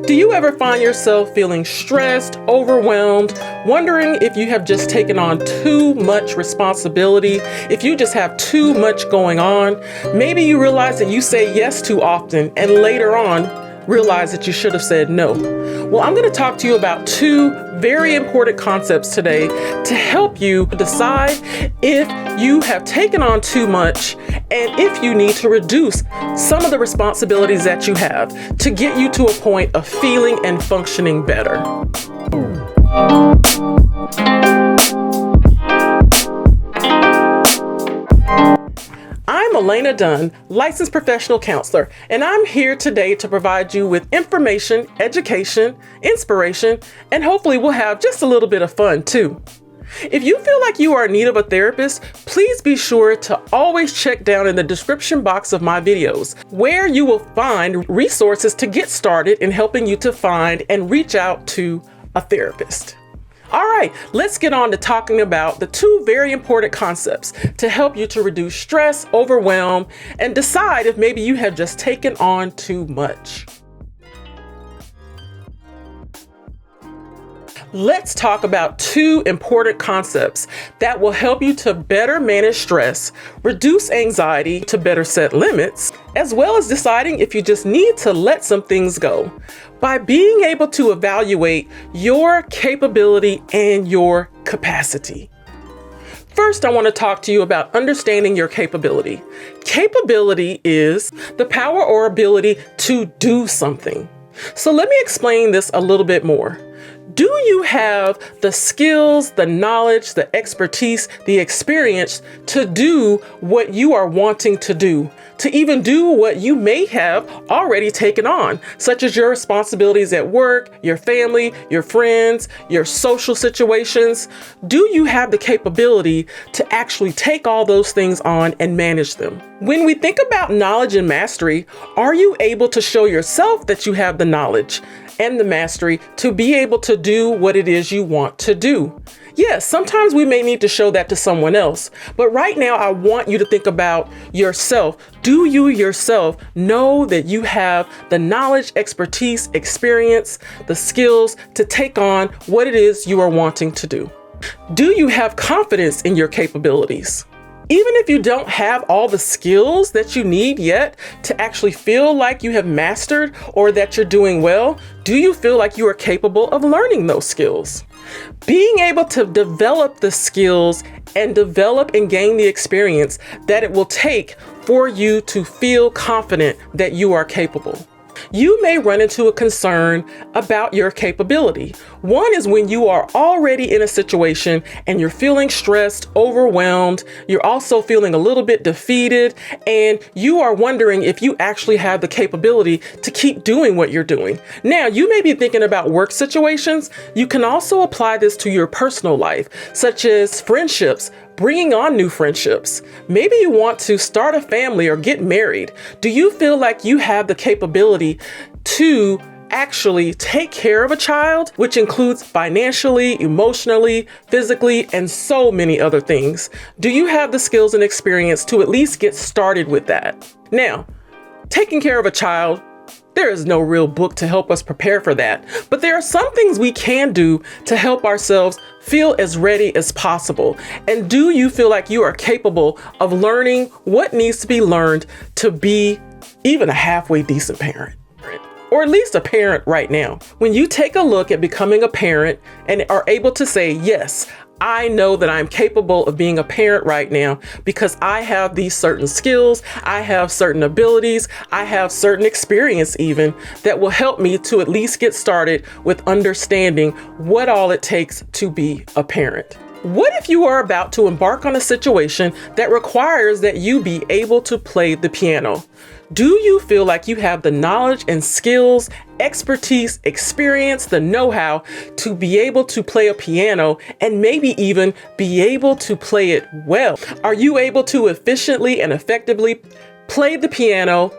Do you ever find yourself feeling stressed, overwhelmed, wondering if you have just taken on too much responsibility, if you just have too much going on? Maybe you realize that you say yes too often and later on realize that you should have said no. Well, I'm going to talk to you about two very important concepts today to help you decide if you have taken on too much and if you need to reduce some of the responsibilities that you have to get you to a point of feeling and functioning better. I'm Elena Dunn, licensed professional counselor, and I'm here today to provide you with information, education, inspiration, and hopefully we'll have just a little bit of fun too. If you feel like you are in need of a therapist, please be sure to always check down in the description box of my videos, where you will find resources to get started in helping you to find and reach out to a therapist. All right, let's get on to talking about the two very important concepts to help you to reduce stress, overwhelm, and decide if maybe you have just taken on too much. Let's talk about two important concepts that will help you to better manage stress, reduce anxiety, to better set limits, as well as deciding if you just need to let some things go by being able to evaluate your capability and your capacity. First, I want to talk to you about understanding your capability. Capability is the power or ability to do something. So let me explain this a little bit more. Do you have the skills, the knowledge, the expertise, the experience to do what you are wanting to do? To even do what you may have already taken on, such as your responsibilities at work, your family, your friends, your social situations? Do you have the capability to actually take all those things on and manage them? When we think about knowledge and mastery, are you able to show yourself that you have the knowledge and the mastery to be able to do what it is you want to do? Yes, sometimes we may need to show that to someone else, but right now I want you to think about yourself. Do you yourself know that you have the knowledge, expertise, experience, the skills to take on what it is you are wanting to do? Do you have confidence in your capabilities? Even if you don't have all the skills that you need yet to actually feel like you have mastered or that you're doing well, do you feel like you are capable of learning those skills? Being able to develop the skills and develop and gain the experience that it will take for you to feel confident that you are capable. You may run into a concern about your capability. One is when you are already in a situation and you're feeling stressed, overwhelmed, you're also feeling a little bit defeated, and you are wondering if you actually have the capability to keep doing what you're doing. Now, you may be thinking about work situations. You can also apply this to your personal life, such as friendships, bringing on new friendships. Maybe you want to start a family or get married. Do you feel like you have the capability to actually take care of a child, which includes financially, emotionally, physically, and so many other things? Do you have the skills and experience to at least get started with that? Now, taking care of a child, there is no real book to help us prepare for that, but there are some things we can do to help ourselves feel as ready as possible. And do you feel like you are capable of learning what needs to be learned to be even a halfway decent parent? Or at least a parent right now. When you take a look at becoming a parent and are able to say, yes, I know that I'm capable of being a parent right now because I have these certain skills, I have certain abilities, I have certain experience even that will help me to at least get started with understanding what all it takes to be a parent. What if you are about to embark on a situation that requires that you be able to play the piano? Do you feel like you have the knowledge and skills, expertise, experience, the know-how to be able to play a piano and maybe even be able to play it well? Are you able to efficiently and effectively play the piano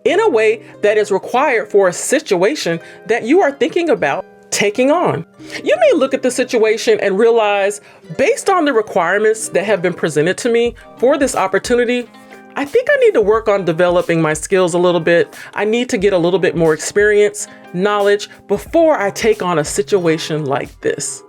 in a way that is required for a situation that you are thinking about taking on? You may look at the situation and realize, based on the requirements that have been presented to me for this opportunity, I think I need to work on developing my skills a little bit. I need to get a little bit more experience, knowledge before I take on a situation like this.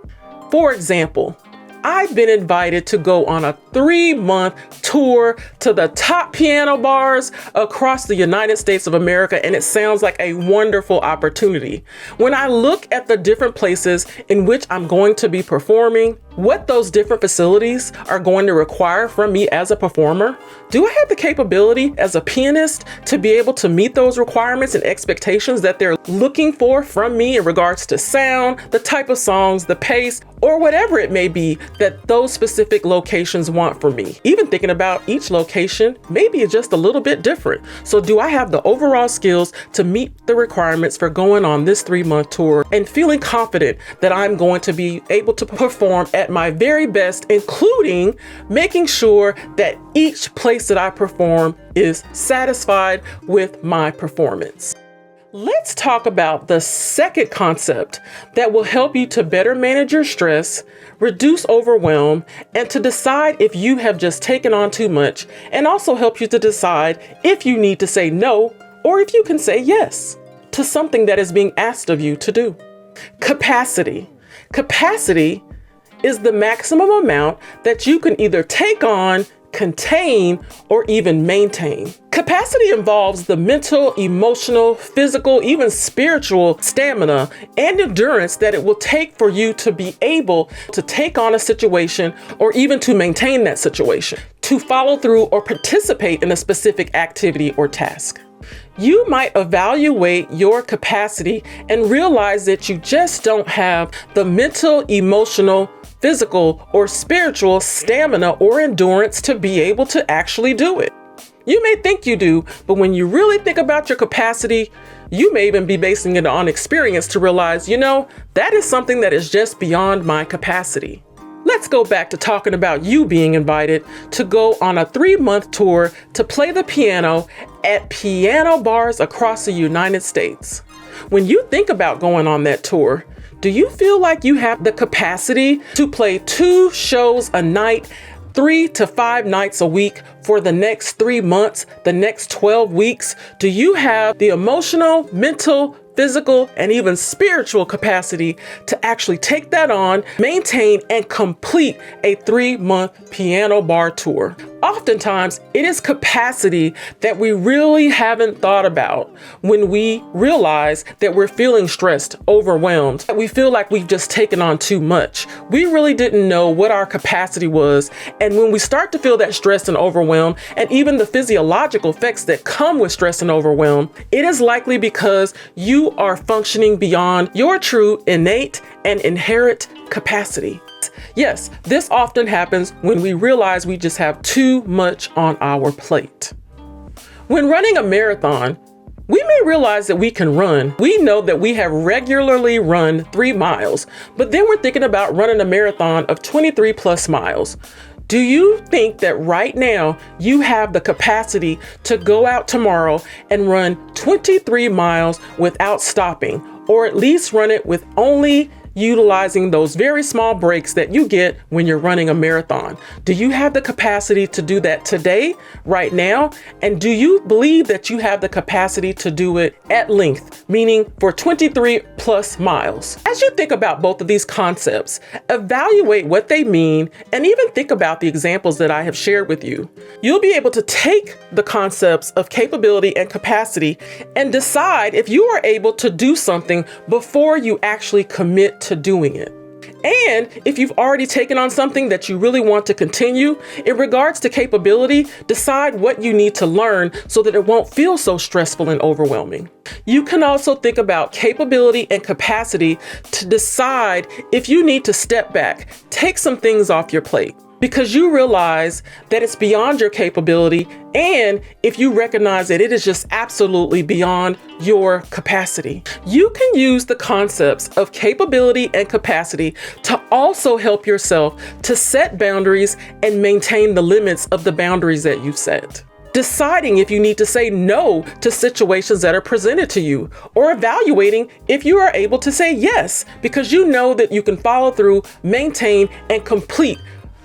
For example, I've been invited to go on a 3-month tour to the top piano bars across the United States of America, and it sounds like a wonderful opportunity. When I look at the different places in which I'm going to be performing, what those different facilities are going to require from me as a performer, do I have the capability as a pianist to be able to meet those requirements and expectations that they're looking for from me in regards to sound, the type of songs, the pace, or whatever it may be that those specific locations want from me? Even thinking about each location, maybe it's just a little bit different. So do I have the overall skills to meet the requirements for going on this 3-month tour and feeling confident that I'm going to be able to perform at my very best, including making sure that each place that I perform is satisfied with my performance? Let's talk about the second concept that will help you to better manage your stress, reduce overwhelm, and to decide if you have just taken on too much, and also help you to decide if you need to say no or if you can say yes to something that is being asked of you to do. Capacity. Capacity is the maximum amount that you can either take on, contain, or even maintain. Capacity involves the mental, emotional, physical, even spiritual stamina and endurance that it will take for you to be able to take on a situation or even to maintain that situation, to follow through or participate in a specific activity or task. You might evaluate your capacity and realize that you just don't have the mental, emotional, physical, or spiritual stamina or endurance to be able to actually do it. You may think you do, but when you really think about your capacity, you may even be basing it on experience to realize, that is something that is just beyond my capacity. Let's go back to talking about you being invited to go on a 3-month tour to play the piano at piano bars across the United States. When you think about going on that tour, do you feel like you have the capacity to play 2 shows a night, 3 to 5 nights a week for the next 3 months, the next 12 weeks? Do you have the emotional, mental, physical, and even spiritual capacity to actually take that on, maintain, and complete a 3-month piano bar tour? Oftentimes, it is capacity that we really haven't thought about when we realize that we're feeling stressed, overwhelmed, that we feel like we've just taken on too much. We really didn't know what our capacity was. And when we start to feel that stress and overwhelm, and even the physiological effects that come with stress and overwhelm, it is likely because you are functioning beyond your true innate and inherent capacity. Yes, this often happens when we realize we just have too much on our plate. When running a marathon, we may realize that we can run. We know that we have regularly run 3 miles, but then we're thinking about running a marathon of 23 plus miles. Do you think that right now you have the capacity to go out tomorrow and run 23 miles without stopping, or at least run it with only utilizing those very small breaks that you get when you're running a marathon? Do you have the capacity to do that today, right now? And do you believe that you have the capacity to do it at length, meaning for 23 plus miles? As you think about both of these concepts, evaluate what they mean and even think about the examples that I have shared with you. You'll be able to take the concepts of capability and capacity and decide if you are able to do something before you actually commit to doing it. And if you've already taken on something that you really want to continue, in regards to capability, decide what you need to learn so that it won't feel so stressful and overwhelming. You can also think about capability and capacity to decide if you need to step back, take some things off your plate, because you realize that it's beyond your capability, and if you recognize that it is just absolutely beyond your capacity. You can use the concepts of capability and capacity to also help yourself to set boundaries and maintain the limits of the boundaries that you've set. Deciding if you need to say no to situations that are presented to you, or evaluating if you are able to say yes, because you know that you can follow through, maintain, and complete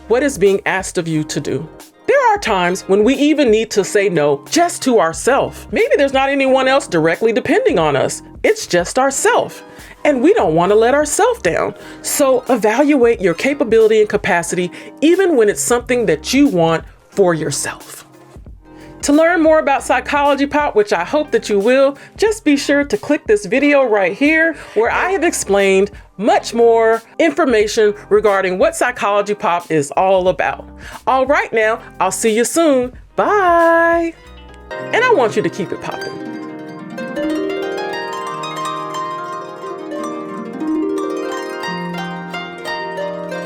what is being asked of you to do. There are times when we even need to say no just to ourselves. Maybe there's not anyone else directly depending on us. It's just ourselves. And we don't want to let ourselves down. So evaluate your capability and capacity, even when it's something that you want for yourself. To learn more about Psychology Pop, which I hope that you will, just be sure to click this video right here where I have explained much more information regarding what Psychology Pop is all about. All right now, I'll see you soon. Bye. And I want you to keep it popping.